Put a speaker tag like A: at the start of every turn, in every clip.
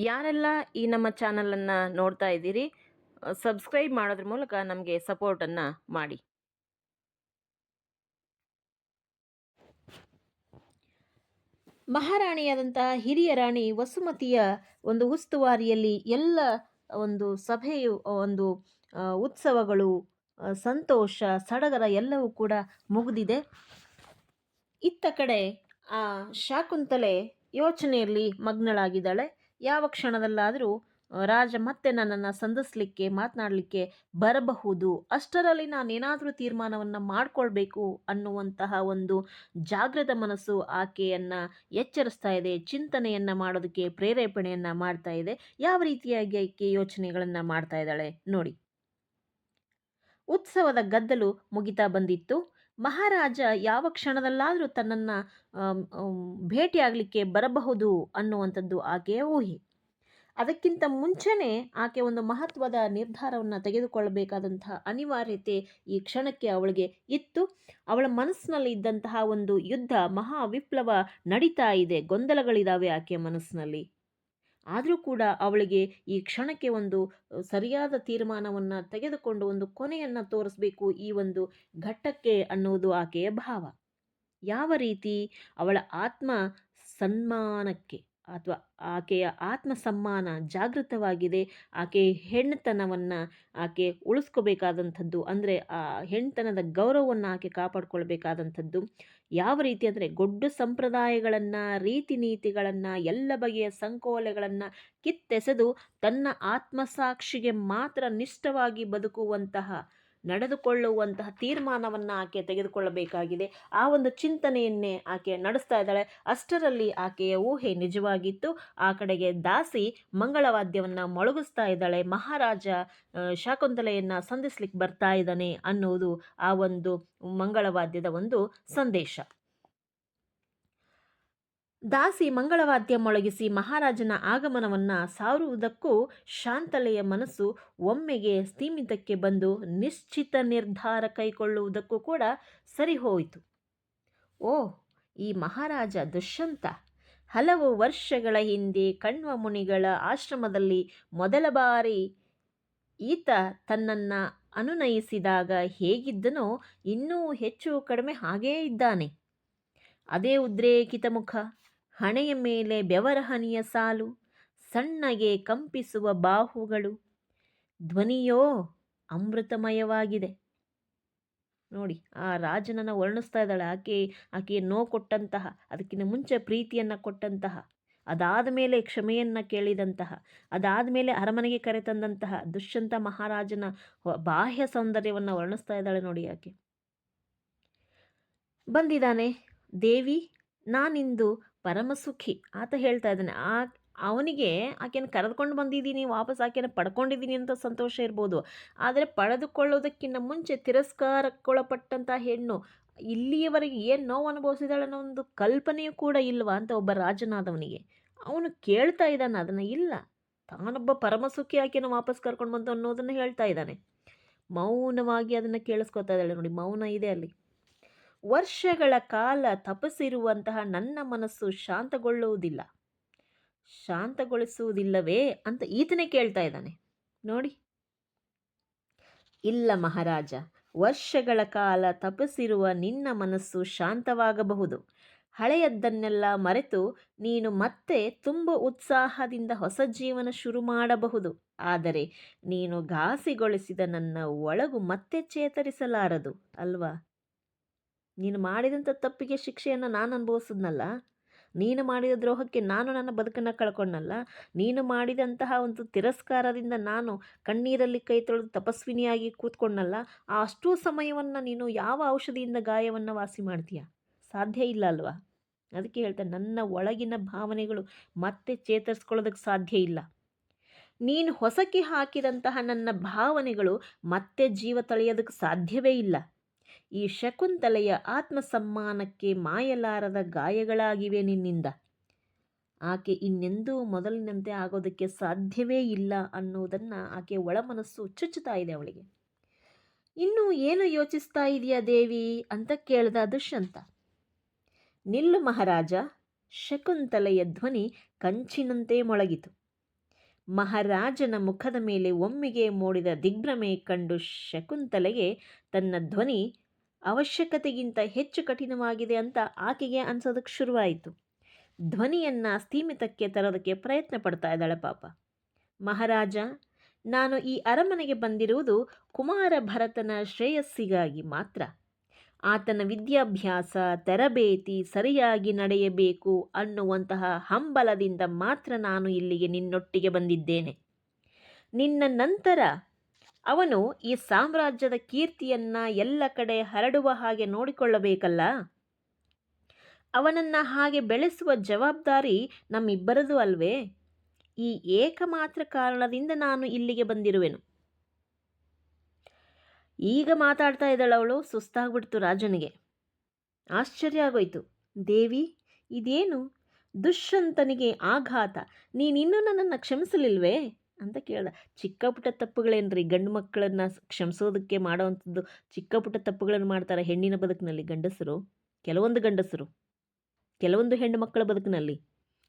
A: ಯಾರೆಲ್ಲ ಈ ನಮ್ಮ ಚಾನಲನ್ನು ನೋಡ್ತಾ ಇದ್ದೀರಿ, ಸಬ್ಸ್ಕ್ರೈಬ್ ಮಾಡೋದ್ರ ಮೂಲಕ ನಮಗೆ ಸಪೋರ್ಟನ್ನು ಮಾಡಿ. ಮಹಾರಾಣಿಯಾದಂಥ ಹಿರಿಯ ರಾಣಿ ವಸುಮತಿಯ ಒಂದು ಉಸ್ತುವಾರಿಯಲ್ಲಿ ಎಲ್ಲ ಒಂದು ಸಭೆಯು ಒಂದು ಉತ್ಸವಗಳು, ಸಂತೋಷ, ಸಡಗರ ಎಲ್ಲವೂ ಕೂಡ ಮುಗಿದಿದೆ. ಇತ್ತ ಕಡೆ ಆ ಶಾಕುಂತಲೆ ಯೋಚನೆಯಲ್ಲಿ ಮಗ್ನಳಾಗಿದ್ದಾಳೆ. ಯಾವ ಕ್ಷಣದಲ್ಲಾದರೂ ರಾಜ ಮತ್ತೆ ನನ್ನನ್ನು ಸಂಧಿಸಲಿಕ್ಕೆ, ಮಾತನಾಡಲಿಕ್ಕೆ ಬರಬಹುದು, ಅಷ್ಟರಲ್ಲಿ ನಾನೇನಾದರೂ ತೀರ್ಮಾನವನ್ನು ಮಾಡಿಕೊಳ್ಬೇಕು ಅನ್ನುವಂತಹ ಒಂದು ಜಾಗೃತ ಮನಸ್ಸು ಆಕೆಯನ್ನು ಎಚ್ಚರಿಸ್ತಾ ಇದೆ, ಚಿಂತನೆಯನ್ನು ಮಾಡೋದಕ್ಕೆ ಪ್ರೇರೇಪಣೆಯನ್ನು ಮಾಡ್ತಾ ಇದೆ. ಯಾವ ರೀತಿಯಾಗಿ ಆಕೆ ಯೋಚನೆಗಳನ್ನು ಮಾಡ್ತಾ ಇದ್ದಾಳೆ ನೋಡಿ. ಉತ್ಸವದ ಗದ್ದಲು ಮುಗಿತಾ ಬಂದಿತ್ತು. ಮಹಾರಾಜ ಯಾವ ಕ್ಷಣದಲ್ಲಾದರೂ ತನ್ನನ್ನು ಭೇಟಿಯಾಗಲಿಕ್ಕೆ ಬರಬಹುದು ಅನ್ನುವಂಥದ್ದು ಆಕೆಯ ಊಹೆ. ಅದಕ್ಕಿಂತ ಮುಂಚೆನೇ ಆಕೆ ಒಂದು ಮಹತ್ವದ ನಿರ್ಧಾರವನ್ನು ತೆಗೆದುಕೊಳ್ಳಬೇಕಾದಂತಹ ಅನಿವಾರ್ಯತೆ ಈ ಕ್ಷಣಕ್ಕೆ ಅವಳಿಗೆ ಇತ್ತು. ಅವಳ ಮನಸ್ಸಿನಲ್ಲಿ ಇದ್ದಂತಹ ಒಂದು ಯುದ್ಧ, ಮಹಾ ವಿಪ್ಲವ ನಡೀತಾ ಇದೆ, ಗೊಂದಲಗಳಿದ್ದಾವೆ ಆಕೆಯ ಮನಸ್ಸಿನಲ್ಲಿ. ಆದರೂ ಕೂಡ ಅವಳಿಗೆ ಈ ಕ್ಷಣಕ್ಕೆ ಒಂದು ಸರಿಯಾದ ತೀರ್ಮಾನವನ್ನು ತೆಗೆದುಕೊಂಡು ಒಂದು ಕೊನೆಯನ್ನು ತೋರಿಸಬೇಕು ಈ ಒಂದು ಘಟ್ಟಕ್ಕೆ ಅನ್ನುವುದು ಆಕೆಯ ಭಾವ. ಯಾವ ರೀತಿ ಅವಳ ಆತ್ಮ ಸನ್ಮಾನಕ್ಕೆ ಅಥವಾ ಆಕೆಯ ಆತ್ಮ ಸಮ್ಮಾನ ಜಾಗೃತವಾಗಿದೆ. ಆಕೆ ಹೆಣ್ಣುತನವನ್ನು ಆಕೆ ಉಳಿಸ್ಕೋಬೇಕಾದಂಥದ್ದು, ಅಂದರೆ ಆ ಹೆಣ್ತನದ ಗೌರವವನ್ನು ಆಕೆ ಕಾಪಾಡ್ಕೊಳ್ಬೇಕಾದಂಥದ್ದು. ಯಾವ ರೀತಿ ಅಂದರೆ ಗೊಡ್ಡು ಸಂಪ್ರದಾಯಗಳನ್ನು, ರೀತಿ ನೀತಿಗಳನ್ನು, ಎಲ್ಲ ಬಗೆಯ ಸಂಕೋಲೆಗಳನ್ನು ಕಿತ್ತೆಸೆದು ತನ್ನ ಆತ್ಮಸಾಕ್ಷಿಗೆ ಮಾತ್ರ ನಿಷ್ಠವಾಗಿ ಬದುಕುವಂತಹ, ನಡೆದುಕೊಳ್ಳುವಂತಹ ತೀರ್ಮಾನವನ್ನು ಆಕೆ ತೆಗೆದುಕೊಳ್ಳಬೇಕಾಗಿದೆ. ಆ ಒಂದು ಚಿಂತನೆಯನ್ನೇ ಆಕೆ ನಡೆಸ್ತಾ ಇದ್ದಾಳೆ. ಅಷ್ಟರಲ್ಲಿ ಆಕೆಯ ಊಹೆ ನಿಜವಾಗಿತ್ತು. ಆ ಕಡೆಗೆ ದಾಸಿ ಮಂಗಳವಾದ್ಯವನ್ನು ಮೊಳಗಿಸ್ತಾ ಇದ್ದಾಳೆ. ಮಹಾರಾಜ ಶಾಕುಂತಲೆಯನ್ನು ಸಂಧಿಸ್ಲಿಕ್ಕೆ ಬರ್ತಾ ಇದ್ದಾನೆ ಅನ್ನುವುದು ಆ ಒಂದು ಮಂಗಳವಾದ್ಯದ ಒಂದು ಸಂದೇಶ. ದಾಸಿ ಮಂಗಳವಾದ್ಯ ಮೊಳಗಿಸಿ ಮಹಾರಾಜನ ಆಗಮನವನ್ನು ಸಾರುವುದಕ್ಕೂ ಶಾಂತಲೆಯ ಮನಸ್ಸು ಒಮ್ಮೆಗೆ ಸ್ಥಿಮಿತಕ್ಕೆ ಬಂದು ನಿಶ್ಚಿತ ನಿರ್ಧಾರ ಕೈಗೊಳ್ಳುವುದಕ್ಕೂ ಕೂಡ ಸರಿ ಹೋಯಿತು. ಓ, ಈ ಮಹಾರಾಜ ದುಷ್ಯಂತ ಹಲವು ವರ್ಷಗಳ ಹಿಂದೆ ಕಣ್ವ ಮುನಿಗಳ ಆಶ್ರಮದಲ್ಲಿ ಮೊದಲ ಬಾರಿ ಈತ ತನ್ನನ್ನು ಅನುನಯಿಸಿದಾಗ ಹೇಗಿದ್ದನೋ ಇನ್ನೂ ಹೆಚ್ಚು ಕಡಿಮೆ ಹಾಗೇ ಇದ್ದಾನೆ. ಅದೇ ಉದ್ರೇಕಿತ ಮುಖ, ಹಣೆಯ ಮೇಲೆ ಬೆವರ ಹನಿಯ ಸಾಲು, ಸಣ್ಣಗೆ ಕಂಪಿಸುವ ಬಾಹುಗಳು, ಧ್ವನಿಯೋ ಅಮೃತಮಯವಾಗಿದೆ. ನೋಡಿ, ಆ ರಾಜನನ್ನು ವರ್ಣಿಸ್ತಾ ಇದ್ದಾಳೆ. ಆಕೆಯ ನೋವು ಕೊಟ್ಟಂತಹ, ಅದಕ್ಕಿಂತ ಮುಂಚೆ ಪ್ರೀತಿಯನ್ನು ಕೊಟ್ಟಂತಹ, ಅದಾದ ಮೇಲೆ ಕ್ಷಮೆಯನ್ನು ಕೇಳಿದಂತಹ, ಅದಾದ ಮೇಲೆ ಅರಮನೆಗೆ ಕರೆತಂದಂತಹ ದುಷ್ಯಂತ ಮಹಾರಾಜನ ಬಾಹ್ಯ ಸೌಂದರ್ಯವನ್ನು ವರ್ಣಿಸ್ತಾ ಇದ್ದಾಳೆ ನೋಡಿ. ಆಕೆ ಬಂದಿದ್ದಾನೆ. ದೇವಿ, ನಾನಿಂದು ಪರಮಸುಖಿ ಆತ ಹೇಳ್ತಾ ಇದ್ದಾನೆ. ಅವನಿಗೆ ಆಕೆಯನ್ನು ಕರೆದುಕೊಂಡು ಬಂದಿದ್ದೀನಿ, ವಾಪಸ್ ಆಕೆಯನ್ನು ಪಡ್ಕೊಂಡಿದ್ದೀನಿ ಅಂತ ಸಂತೋಷ ಇರ್ಬೋದು. ಆದರೆ ಪಡೆದುಕೊಳ್ಳೋದಕ್ಕಿಂತ ಮುಂಚೆ ತಿರಸ್ಕಾರಕ್ಕೊಳಪಟ್ಟಂಥ ಹೆಣ್ಣು ಇಲ್ಲಿಯವರೆಗೆ ಏನು ನೋವು ಅನುಭವಿಸಿದಾಳೆ ಅನ್ನೋ ಒಂದು ಕಲ್ಪನೆಯೂ ಕೂಡ ಇಲ್ವಾ ಅಂತ ಒಬ್ಬ ರಾಜನಾದವನಿಗೆ ಅವನು ಕೇಳ್ತಾ ಇದ್ದಾನೆ. ಅದನ್ನು ಇಲ್ಲ, ತಾನೊಬ್ಬ ಪರಮಸುಖಿ ಆಕೆಯನ್ನು ವಾಪಸ್ ಕರ್ಕೊಂಡು ಬಂತು ಅನ್ನೋದನ್ನು ಹೇಳ್ತಾ ಇದ್ದಾನೆ. ಮೌನವಾಗಿ ಅದನ್ನು ಕೇಳಿಸ್ಕೊತಾ ಇದ್ದಾಳೆ ನೋಡಿ. ಮೌನ ಇದೆ ಅಲ್ಲಿ. ವರ್ಷಗಳ ಕಾಲ ತಪಸ್ಸಿರುವಂತಹ ನನ್ನ ಮನಸ್ಸು ಶಾಂತಗೊಳಿಸುವುದಿಲ್ಲವೇ ಅಂತ ಈತನೇ ಕೇಳ್ತಾ ಇದ್ದಾನೆ ನೋಡಿ. ಇಲ್ಲ ಮಹಾರಾಜ, ವರ್ಷಗಳ ಕಾಲ ತಪಸ್ಸಿರುವ ನಿನ್ನ ಮನಸ್ಸು ಶಾಂತವಾಗಬಹುದು. ಹಳೆಯದ್ದನ್ನೆಲ್ಲ ಮರೆತು ನೀನು ಮತ್ತೆ ತುಂಬ ಉತ್ಸಾಹದಿಂದ ಹೊಸ ಜೀವನ ಶುರು ಮಾಡಬಹುದು. ಆದರೆ ನೀನು ಘಾಸಿಗೊಳಿಸಿದ ನನ್ನ ಒಳಗು ಮತ್ತೆ ಚೇತರಿಸಲಾರದು ಅಲ್ವಾ? ನೀನು ಮಾಡಿದಂಥ ತಪ್ಪಿಗೆ ಶಿಕ್ಷೆಯನ್ನು ನಾನು ಅನುಭವಿಸಿದ್ನಲ್ಲ, ನೀನು ಮಾಡಿದ ದ್ರೋಹಕ್ಕೆ ನಾನು ನನ್ನ ಬದುಕನ್ನು ಕಳ್ಕೊಂಡಲ್ಲ, ನೀನು ಮಾಡಿದಂತಹ ಒಂದು ತಿರಸ್ಕಾರದಿಂದ ನಾನು ಕಣ್ಣೀರಲ್ಲಿ ಕೈ ತೊಳೆದು ತಪಸ್ವಿನಿಯಾಗಿ ಕೂತ್ಕೊಂಡಲ್ಲ, ಆ ಅಷ್ಟೂ ಸಮಯವನ್ನು ನೀನು ಯಾವ ಔಷಧಿಯಿಂದ ಗಾಯವನ್ನು ವಾಸಿ ಮಾಡ್ತೀಯ? ಸಾಧ್ಯ ಇಲ್ಲ ಅಲ್ವಾ? ಅದಕ್ಕೆ ಹೇಳ್ತೇನೆ, ನನ್ನ ಒಳಗಿನ ಭಾವನೆಗಳು ಮತ್ತೆ ಚೇತರಿಸ್ಕೊಳ್ಳೋದಕ್ಕೆ ಸಾಧ್ಯ ಇಲ್ಲ. ನೀನು ಹೊಸಕಿ ಹಾಕಿದಂತಹ ನನ್ನ ಭಾವನೆಗಳು ಮತ್ತೆ ಜೀವ ತಳೆಯೋದಕ್ಕೆ ಸಾಧ್ಯವೇ ಇಲ್ಲ. ಈ ಶಕುಂತಲೆಯ ಆತ್ಮಸಮ್ಮಾನಕ್ಕೆ ಮಾಯಲಾರದ ಗಾಯಗಳಾಗಿವೆ ನಿನ್ನಿಂದ. ಆಕೆ ಇನ್ನೆಂದೂ ಮೊದಲಿನಂತೆ ಆಗೋದಕ್ಕೆ ಸಾಧ್ಯವೇ ಇಲ್ಲ ಅನ್ನೋದನ್ನು ಆಕೆ ಒಳಮನಸ್ಸು ಚುಚ್ಚುತ್ತಾ ಇದೆ ಅವಳಿಗೆ. ಇನ್ನೂ ಏನು ಯೋಚಿಸ್ತಾ ಇದೆಯಾ ದೇವಿ ಅಂತ ಕೇಳಿದ ದುಷ್ಯಂತ. ನಿಲ್ಲು ಮಹಾರಾಜ. ಶಕುಂತಲೆಯ ಧ್ವನಿ ಕಂಚಿನಂತೆ ಮೊಳಗಿತು. ಮಹಾರಾಜನ ಮುಖದ ಮೇಲೆ ಒಮ್ಮೆಗೆ ಮೂಡಿದ ದಿಗ್ಭ್ರಮೆ ಕಂಡು ಶಕುಂತಲೆಗೆ ತನ್ನ ಧ್ವನಿ ಅವಶ್ಯಕತೆಗಿಂತ ಹೆಚ್ಚು ಕಠಿಣವಾಗಿದೆ ಅಂತ ಆಕೆಗೆ ಅನ್ಸೋದಕ್ಕೆ ಶುರುವಾಯಿತು. ಧ್ವನಿಯನ್ನು ಸ್ಥೀಮಿತಕ್ಕೆ ತರೋದಕ್ಕೆ ಪ್ರಯತ್ನ ಪಡ್ತಾ ಇದ್ದಾಳೆ ಪಾಪ. ಮಹಾರಾಜ, ನಾನು ಈ ಅರಮನೆಗೆ ಬಂದಿರುವುದು ಕುಮಾರ ಭರತನ ಶ್ರೇಯಸ್ಸಿಗಾಗಿ ಮಾತ್ರ. ಆತನ ವಿದ್ಯಾಭ್ಯಾಸ ತರಬೇತಿ ಸರಿಯಾಗಿ ನಡೆಯಬೇಕು ಅನ್ನುವಂತಹ ಹಂಬಲದಿಂದ ಮಾತ್ರ ನಾನು ಇಲ್ಲಿಗೆ ನಿನ್ನೊಟ್ಟಿಗೆ ಬಂದಿದ್ದೇನೆ. ನಿನ್ನ ನಂತರ ಅವನು ಈ ಸಾಮ್ರಾಜ್ಯದ ಕೀರ್ತಿಯನ್ನು ಎಲ್ಲ ಕಡೆ ಹರಡುವ ಹಾಗೆ ನೋಡಿಕೊಳ್ಳಬೇಕಲ್ಲ. ಅವನನ್ನು ಹಾಗೆ ಬೆಳೆಸುವ ಜವಾಬ್ದಾರಿ ನಮ್ಮಿಬ್ಬರದು ಅಲ್ವೇ? ಈ ಏಕಮಾತ್ರ ಕಾರಣದಿಂದ ನಾನು ಇಲ್ಲಿಗೆ ಬಂದಿರುವೆನು. ಈಗ ಮಾತಾಡ್ತಾ ಇದ್ದಾಳವಳು. ಸುಸ್ತಾಗ್ಬಿಡ್ತು ರಾಜನಿಗೆ. ಆಶ್ಚರ್ಯ ಆಗೋಯ್ತು. ದೇವಿ, ಇದೇನು? ದುಷ್ಯಂತನಿಗೆ ಆಘಾತ. ನೀನಿನ್ನೂ ನನ್ನನ್ನು ಕ್ಷಮಿಸಲಿಲ್ವೇ ಅಂತ ಕೇಳ್ದ. ಚಿಕ್ಕ ಪುಟ್ಟ ತಪ್ಪುಗಳೇನ್ರಿ, ಗಂಡು ಮಕ್ಕಳನ್ನು ಕ್ಷಮಿಸೋದಕ್ಕೆ ಮಾಡೋವಂಥದ್ದು ಚಿಕ್ಕ ಪುಟ್ಟ ತಪ್ಪುಗಳನ್ನು ಮಾಡ್ತಾರೆ ಹೆಣ್ಣಿನ ಬದುಕಿನಲ್ಲಿ ಗಂಡಸರು. ಕೆಲವೊಂದು ಹೆಣ್ಣು ಮಕ್ಕಳ ಬದುಕಿನಲ್ಲಿ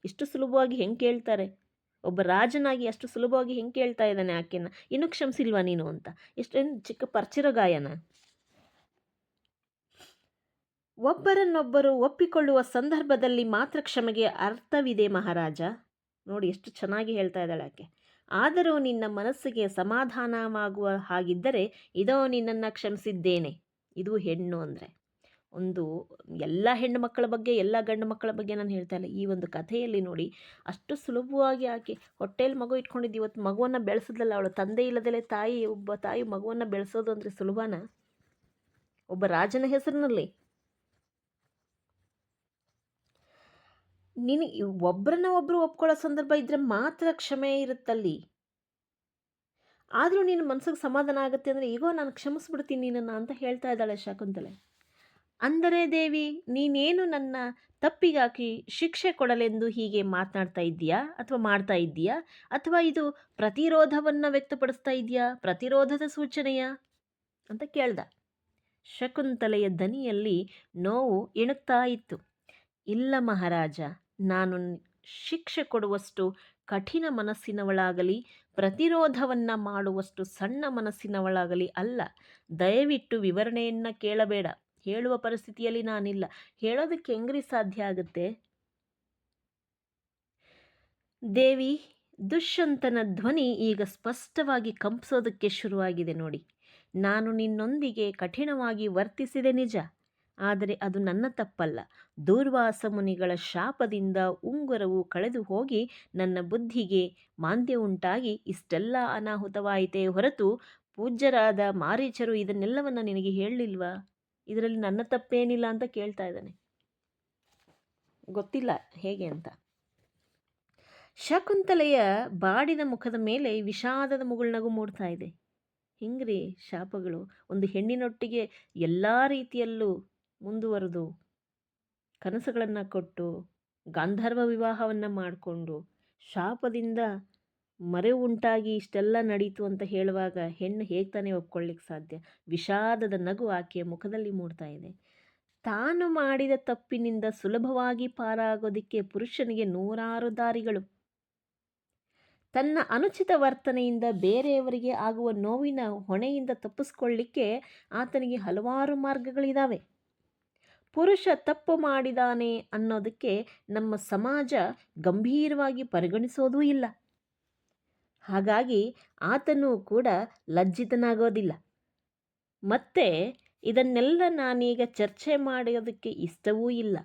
A: ಇಷ್ಟು ಸುಲಭವಾಗಿ ಹೆಂಗೆ ಕೇಳ್ತಾರೆ? ಒಬ್ಬ ರಾಜನಾಗಿ ಅಷ್ಟು ಸುಲಭವಾಗಿ ಹೆಂಗೆ ಕೇಳ್ತಾ ಇದ್ದಾನೆ ಆಕೆನ, ಇನ್ನೂ ಕ್ಷಮಿಸಿಲ್ವಾ ನೀನು ಅಂತ. ಎಷ್ಟೇನು ಚಿಕ್ಕ ಪರ್ಚಿರೋ ಗಾಯನ. ಒಬ್ಬರನ್ನೊಬ್ಬರು ಒಪ್ಪಿಕೊಳ್ಳುವ ಸಂದರ್ಭದಲ್ಲಿ ಮಾತ್ರ ಕ್ಷಮೆಗೆ ಅರ್ಥವಿದೆ ಮಹಾರಾಜ. ನೋಡಿ ಎಷ್ಟು ಚೆನ್ನಾಗಿ ಹೇಳ್ತಾ ಇದ್ದಾಳೆ ಆಕೆ. ಆದರೂ ನಿನ್ನ ಮನಸ್ಸಿಗೆ ಸಮಾಧಾನವಾಗುವ ಹಾಗಿದ್ದರೆ ಇದೋ ನಿನ್ನನ್ನು ಕ್ಷಮಿಸಿದ್ದೇನೆ. ಇದು ಹೆಣ್ಣು ಅಂದರೆ ಒಂದು ಎಲ್ಲ ಹೆಣ್ಣು ಮಕ್ಕಳ ಬಗ್ಗೆ ಎಲ್ಲ ಗಂಡು ಮಕ್ಕಳ ಬಗ್ಗೆ ನಾನು ಹೇಳ್ತಾ ಇಲ್ಲ. ಈ ಒಂದು ಕಥೆಯಲ್ಲಿ ನೋಡಿ ಅಷ್ಟು ಸುಲಭವಾಗಿ ಆಕೆ ಹೊಟ್ಟೆಯಲ್ಲಿ ಮಗು ಇಟ್ಕೊಂಡಿದ್ದು ಇವತ್ತು ಮಗುವನ್ನು ಬೆಳೆಸಿದ್ಲಲ್ಲ ಅವಳು. ತಂದೆ ಇಲ್ಲದಲೇ ಒಬ್ಬ ತಾಯಿ ಮಗುವನ್ನು ಬೆಳೆಸೋದು ಅಂದರೆ ಸುಲಭನ? ಒಬ್ಬ ರಾಜನ ಹೆಸರಿನಲ್ಲಿ ನಿನಗೆ ಒಬ್ಬರನ್ನ ಒಬ್ಬರು ಒಪ್ಕೊಳ್ಳೋ ಸಂದರ್ಭ ಇದ್ದರೆ ಮಾತ್ರ ಕ್ಷಮೆ ಇರುತ್ತಲ್ಲಿ. ಆದರೂ ನಿನ್ನ ಮನಸ್ಸಿಗೆ ಸಮಾಧಾನ ಆಗುತ್ತೆ ಅಂದರೆ ಈಗೋ ನಾನು ಕ್ಷಮಿಸ್ಬಿಡ್ತೀನಿ ನಿನ್ನನ್ನು ಅಂತ ಹೇಳ್ತಾ ಇದ್ದಾಳೆ ಶಕುಂತಲೆ. ಅಂದರೆ ದೇವಿ, ನೀನೇನು ನನ್ನ ತಪ್ಪಿಗಾಕಿ ಶಿಕ್ಷೆ ಕೊಡಲೆಂದು ಹೀಗೆ ಮಾತನಾಡ್ತಾ ಇದ್ದೀಯಾ ಅಥವಾ ಮಾಡ್ತಾ ಇದ್ದೀಯಾ, ಅಥವಾ ಇದು ಪ್ರತಿರೋಧವನ್ನು ವ್ಯಕ್ತಪಡಿಸ್ತಾ ಇದೆಯಾ, ಪ್ರತಿರೋಧದ ಸೂಚನೆಯಾ ಅಂತ ಕೇಳ್ದ. ಶಕುಂತಲೆಯ ದನಿಯಲ್ಲಿ ನೋವು ಇಣುಕ್ತಾ ಇತ್ತು. ಇಲ್ಲ ಮಹಾರಾಜ, ನಾನು ಶಿಕ್ಷೆ ಕೊಡುವಷ್ಟು ಕಠಿಣ ಮನಸ್ಸಿನವಳಾಗಲಿ ಪ್ರತಿರೋಧವನ್ನು ಮಾಡುವಷ್ಟು ಸಣ್ಣ ಮನಸ್ಸಿನವಳಾಗಲಿ ಅಲ್ಲ. ದಯವಿಟ್ಟು ವಿವರಣೆಯನ್ನು ಕೇಳಬೇಡ. ಹೇಳುವ ಪರಿಸ್ಥಿತಿಯಲ್ಲಿ ನಾನಿಲ್ಲ. ಹೇಳೋದಕ್ಕೆ ಹೆಂಗ್ರಿ ಸಾಧ್ಯ ಆಗುತ್ತೆ? ದೇವಿ, ದುಷ್ಯಂತನ ಧ್ವನಿ ಈಗ ಸ್ಪಷ್ಟವಾಗಿ ಕಂಪಿಸೋದಕ್ಕೆ ಶುರುವಾಗಿದೆ ನೋಡಿ. ನಾನು ನಿನ್ನೊಂದಿಗೆ ಕಠಿಣವಾಗಿ ವರ್ತಿಸಿದೆ ನಿಜ, ಆದರೆ ಅದು ನನ್ನ ತಪ್ಪಲ್ಲ. ದೂರ್ವಾಸ ಮುನಿಗಳ ಶಾಪದಿಂದ ಉಂಗುರವು ಕಳೆದು ಹೋಗಿ ನನ್ನ ಬುದ್ಧಿಗೆ ಮಾಂದ್ಯ ಉಂಟಾಗಿ ಇಷ್ಟೆಲ್ಲ ಅನಾಹುತವಾಯಿತೇ ಹೊರತು ಪೂಜ್ಯರಾದ ಮಾರೀಚರು ಇದನ್ನೆಲ್ಲವನ್ನು ನಿನಗೆ ಹೇಳಲಿಲ್ವಾ? ಇದರಲ್ಲಿ ನನ್ನ ತಪ್ಪೇನಿಲ್ಲ ಅಂತ ಕೇಳ್ತಾ ಇದ್ದಾನೆ. ಗೊತ್ತಿಲ್ಲ ಹೇಗೆ ಅಂತ. ಶಕುಂತಲೆಯ ಬಾಡಿದ ಮುಖದ ಮೇಲೆ ವಿಷಾದದ ಮುಗುಳ್ನಗು ಮೂಡ್ತಾ ಇದೆ. ಹಿಂಗ್ರಿ ಶಾಪಗಳು. ಒಂದು ಹೆಣ್ಣಿನೊಟ್ಟಿಗೆ ಎಲ್ಲ ರೀತಿಯಲ್ಲೂ ಮುಂದುವರೆದು ಕನಸುಗಳನ್ನು ಕೊಟ್ಟು ಗಾಂಧರ್ವ ವಿವಾಹವನ್ನು ಮಾಡಿಕೊಂಡು ಶಾಪದಿಂದ ಮರೆವು ಉಂಟಾಗಿ ಇಷ್ಟೆಲ್ಲ ನಡೀತು ಅಂತ ಹೇಳುವಾಗ ಹೆಣ್ಣು ಹೇಗೆ ತಾನೇ ಒಪ್ಕೊಳ್ಳಿಕ್ಕೆ ಸಾಧ್ಯ? ವಿಷಾದದ ನಗು ಆಕೆಯ ಮುಖದಲ್ಲಿ ಮೂಡ್ತಾ ಇದೆ. ತಾನು ಮಾಡಿದ ತಪ್ಪಿನಿಂದ ಸುಲಭವಾಗಿ ಪಾರಾಗೋದಕ್ಕೆ ಪುರುಷನಿಗೆ ನೂರಾರು ದಾರಿಗಳು. ತನ್ನ ಅನುಚಿತ ವರ್ತನೆಯಿಂದ ಬೇರೆಯವರಿಗೆ ಆಗುವ ನೋವಿನ ಹೊಣೆಯಿಂದ ತಪ್ಪಿಸ್ಕೊಳ್ಳಿಕ್ಕೆ ಆತನಿಗೆ ಹಲವಾರು ಮಾರ್ಗಗಳಿದ್ದಾವೆ. ಪುರುಷ ತಪ್ಪು ಮಾಡಿದಾನೆ ಅನ್ನೋದಕ್ಕೆ ನಮ್ಮ ಸಮಾಜ ಗಂಭೀರವಾಗಿ ಪರಿಗಣಿಸೋದೂ ಇಲ್ಲ. ಹಾಗಾಗಿ ಆತನೂ ಕೂಡ ಲಜ್ಜಿತನಾಗೋದಿಲ್ಲ. ಮತ್ತೆ ಇದನ್ನೆಲ್ಲ ನಾನೀಗ ಚರ್ಚೆ ಮಾಡೋದಕ್ಕೆ ಇಷ್ಟವೂ ಇಲ್ಲ.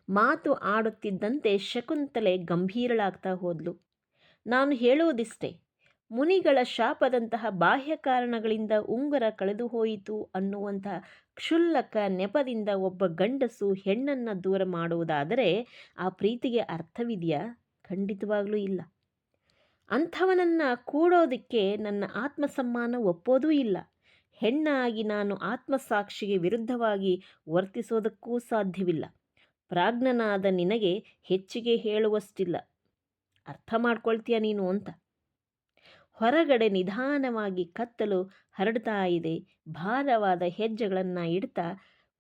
A: ಮಾತು ಆಡುತ್ತಿದ್ದಂತೆ ಶಕುಂತಲೆ ಗಂಭೀರಳಾಗ್ತಾ ಹೋದ್ಲು. ನಾನು ಹೇಳುವುದಿಷ್ಟೇ, ಮುನಿಗಳ ಶಾಪದಂತಹ ಬಾಹ್ಯ ಕಾರಣಗಳಿಂದ ಉಂಗುರ ಕಳೆದು ಹೋಯಿತು ಅನ್ನುವಂತಹ ಕ್ಷುಲ್ಲಕ ನೆಪದಿಂದ ಒಬ್ಬ ಗಂಡಸು ಹೆಣ್ಣನ್ನು ದೂರ ಮಾಡುವುದಾದರೆ ಆ ಪ್ರೀತಿಗೆ ಅರ್ಥವಿದೆಯಾ? ಖಂಡಿತವಾಗ್ಲೂ ಇಲ್ಲ. ಅಂಥವನನ್ನು ಕೂಡೋದಕ್ಕೆ ನನ್ನ ಆತ್ಮಸಮ್ಮಾನ ಒಪ್ಪೋದೂ ಇಲ್ಲ. ಹೆಣ್ಣಾಗಿ ನಾನು ಆತ್ಮಸಾಕ್ಷಿಗೆ ವಿರುದ್ಧವಾಗಿ ವರ್ತಿಸೋದಕ್ಕೂ ಸಾಧ್ಯವಿಲ್ಲ. ಪ್ರಾಜ್ಞನಾದ ನಿನಗೆ ಹೆಚ್ಚಿಗೆ ಹೇಳುವಷ್ಟಿಲ್ಲ. ಅರ್ಥ ಮಾಡ್ಕೊಳ್ತೀಯ ನೀನು ಅಂತ. ಹೊರಗಡೆ ನಿಧಾನವಾಗಿ ಕತ್ತಲು ಹರಡ್ತಾ ಇದೆ. ಭಾರವಾದ ಹೆಜ್ಜೆಗಳನ್ನು ಇಡ್ತಾ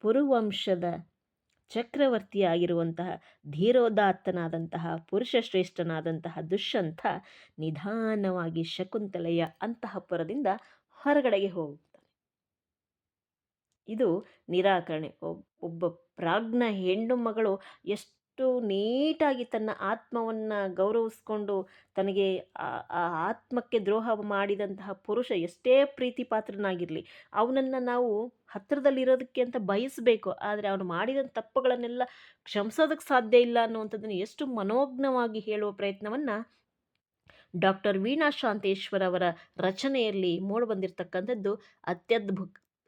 A: ಪುರುವಂಶದ ಚಕ್ರವರ್ತಿಯಾಗಿರುವಂತಹ ಧೀರೋದಾತ್ತನಾದಂತಹ ಪುರುಷ ಶ್ರೇಷ್ಠನಾದಂತಹ ದುಷ್ಯಂತ ನಿಧಾನವಾಗಿ ಶಕುಂತಲೆಯ ಅಂತಃಪುರದಿಂದ ಹೊರಗಡೆಗೆ ಹೋಗುತ್ತಾನೆ. ಇದು ನಿರಾಕರಣೆ. ಒಬ್ಬ ಪ್ರಾಜ್ಞ ಹೆಣ್ಣು ಮಗಳು ಎಷ್ಟು ನೀಟಾಗಿ ತನ್ನ ಆತ್ಮವನ್ನು ಗೌರವಿಸ್ಕೊಂಡು ತನಗೆ ಆ ಆತ್ಮಕ್ಕೆ ದ್ರೋಹ ಮಾಡಿದಂತಹ ಪುರುಷ ಎಷ್ಟೇ ಪ್ರೀತಿ ಪಾತ್ರನಾಗಿರಲಿ, ಅವನನ್ನು ನಾವು ಹತ್ತಿರದಲ್ಲಿರೋದಕ್ಕೆ ಅಂತ ಬಯಸಬೇಕು. ಆದರೆ ಅವನು ಮಾಡಿದ ತಪ್ಪುಗಳನ್ನೆಲ್ಲ ಕ್ಷಮಿಸೋದಕ್ಕೆ ಸಾಧ್ಯ ಇಲ್ಲ ಅನ್ನುವಂಥದ್ದನ್ನು ಎಷ್ಟು ಮನೋಜ್ಞವಾಗಿ ಹೇಳುವ ಪ್ರಯತ್ನವನ್ನು ಡಾಕ್ಟರ್ ವೀಣಾ ಶಾಂತೇಶ್ವರ್ ಅವರ ರಚನೆಯಲ್ಲಿ ಮೂಡಿಬಂದಿರತಕ್ಕಂಥದ್ದು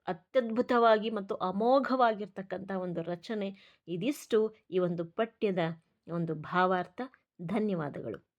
A: ಅತ್ಯದ್ಭುತವಾಗಿ ಮತ್ತು ಅಮೋಘವಾಗಿರ್ತಕ್ಕಂಥ ಒಂದು ರಚನೆ. ಇದಿಷ್ಟು ಈ ಒಂದು ಪಠ್ಯದ ಒಂದು ಭಾವಾರ್ಥ. ಧನ್ಯವಾದಗಳು.